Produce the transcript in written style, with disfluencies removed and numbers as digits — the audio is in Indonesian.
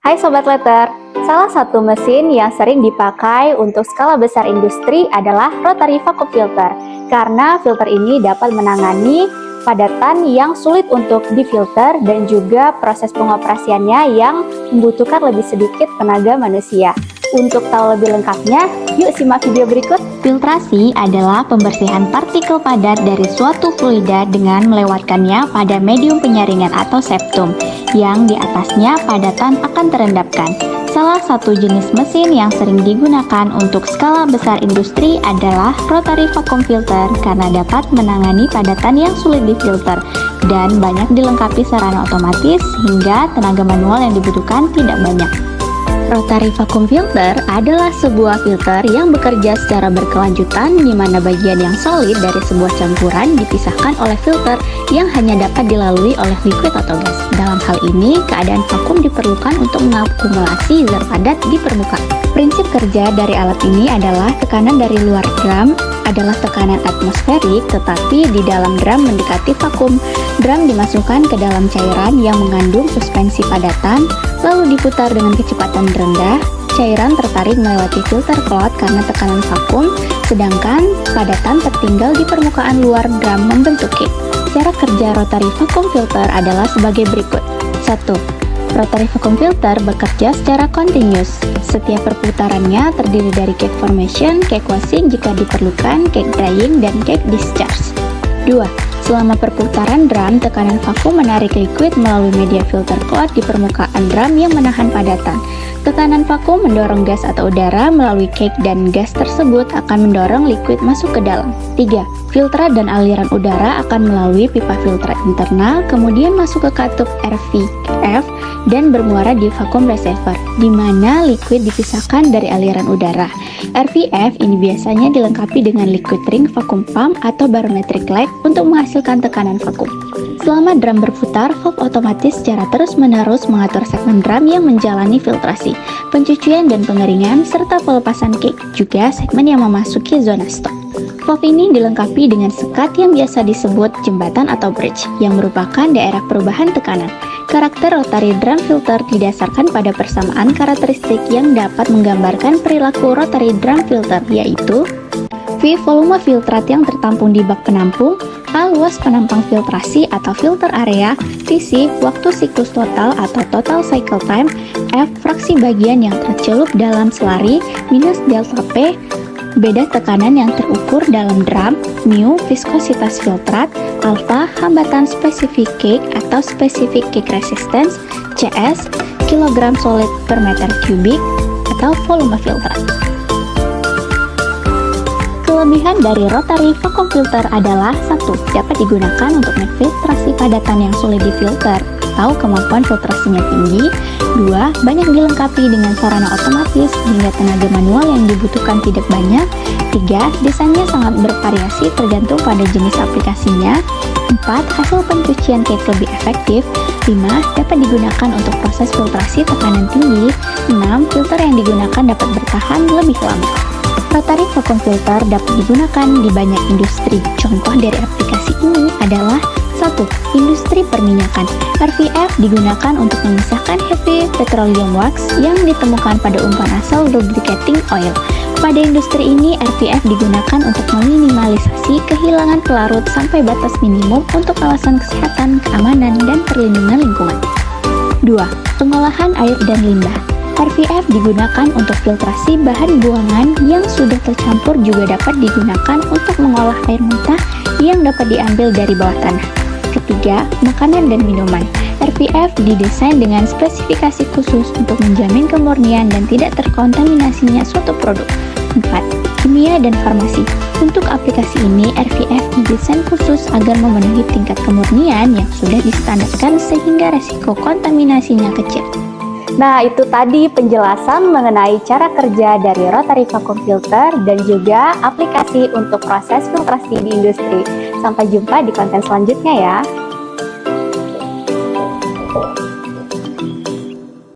Hai Sobat Letter, salah satu mesin yang sering dipakai untuk skala besar industri adalah rotary vacuum filter. Karena filter ini dapat menangani padatan yang sulit untuk difilter dan juga proses pengoperasiannya yang membutuhkan lebih sedikit tenaga manusia. Untuk tahu lebih lengkapnya, yuk simak video berikut. Filtrasi adalah pembersihan partikel padat dari suatu fluida dengan melewatkannya pada medium penyaringan atau septum, yang di atasnya padatan akan terendapkan. Salah satu jenis mesin yang sering digunakan untuk skala besar industri adalah rotary vacuum filter karena dapat menangani padatan yang sulit difilter dan banyak dilengkapi sarana otomatis sehingga tenaga manual yang dibutuhkan tidak banyak. Rotary vacuum filter adalah sebuah filter yang bekerja secara berkelanjutan di mana bagian yang solid dari sebuah campuran dipisahkan oleh filter yang hanya dapat dilalui oleh liquid atau gas. Dalam hal ini, keadaan vakum diperlukan untuk mengakumulasi zat padat di permukaan. Prinsip kerja dari alat ini adalah tekanan dari luar drum adalah tekanan atmosferik, tetapi di dalam drum mendekati vakum. Drum dimasukkan ke dalam cairan yang mengandung suspensi padatan, lalu diputar dengan kecepatan rendah. Cairan tertarik melewati filter cloth karena tekanan vakum, sedangkan padatan tertinggal di permukaan luar drum membentuk cake. Cara kerja rotary vacuum filter adalah sebagai berikut. 1. Rotary vacuum filter bekerja secara continuous. Setiap perputarannya terdiri dari cake formation, cake washing jika diperlukan, cake drying, dan cake discharge. 2. Selama perputaran drum, tekanan vakum menarik liquid melalui media filter cloth di permukaan drum yang menahan padatan. Tekanan vakum mendorong gas atau udara melalui cake dan gas tersebut akan mendorong liquid masuk ke dalam. 3. Filtrat dan aliran udara akan melalui pipa filtrat internal, kemudian masuk ke katup RVF dan bermuara di vacuum receiver, di mana liquid dipisahkan dari aliran udara. RVF ini biasanya dilengkapi dengan liquid ring vacuum pump atau barometric light untuk menghasilkan tekanan vakum. Selama drum berputar, valve otomatis secara terus-menerus mengatur segmen drum yang menjalani filtrasi, pencucian dan pengeringan, serta pelepasan cake, juga segmen yang memasuki zona stop. Valve ini dilengkapi dengan sekat yang biasa disebut jembatan atau bridge, yang merupakan daerah perubahan tekanan. Karakter rotary drum filter didasarkan pada persamaan karakteristik yang dapat menggambarkan perilaku rotary drum filter, yaitu V. Volume filtrat yang tertampung di bak penampung, A. Luas penampang filtrasi atau filter area, TC. Waktu siklus total atau total cycle time, F. Fraksi bagian yang tercelup dalam selari, minus delta P. Beda tekanan yang terukur dalam drum, mu. Viskositas filtrat, alpha. Hambatan spesifik cake atau specific cake resistance, CS. Kilogram solid per meter kubik atau volume filtrat. Kelebihan dari rotary vacuum filter adalah 1. Dapat digunakan untuk memfiltrasi padatan yang sulit difilter atau kemampuan filtrasinya tinggi. 2. Banyak dilengkapi dengan sarana otomatis sehingga tenaga manual yang dibutuhkan tidak banyak. 3. Desainnya sangat bervariasi tergantung pada jenis aplikasinya. 4. Hasil pencucian cake lebih efektif. 5. Dapat digunakan untuk proses filtrasi tekanan tinggi. 6. Filter yang digunakan dapat bertahan lebih lama. Rotary vacuum filter dapat digunakan di banyak industri. Contoh dari aplikasi ini adalah 1. Industri perminyakan. RVF digunakan untuk memisahkan heavy petroleum wax yang ditemukan pada umpan asal lubricating oil. Pada industri ini, RVF digunakan untuk meminimalisasi kehilangan pelarut sampai batas minimum untuk alasan kesehatan, keamanan, dan perlindungan lingkungan. 2. Pengolahan air dan limbah. RVF digunakan untuk filtrasi bahan buangan yang sudah tercampur, juga dapat digunakan untuk mengolah air mentah yang dapat diambil dari bawah tanah. Ketiga, makanan dan minuman. RVF didesain dengan spesifikasi khusus untuk menjamin kemurnian dan tidak terkontaminasinya suatu produk. 4. Kimia dan farmasi. Untuk aplikasi ini, RVF didesain khusus agar memenuhi tingkat kemurnian yang sudah distandarkan sehingga resiko kontaminasinya kecil. Nah, itu tadi penjelasan mengenai cara kerja dari rotary vacuum filter dan juga aplikasi untuk proses filtrasi di industri. Sampai jumpa di konten selanjutnya ya.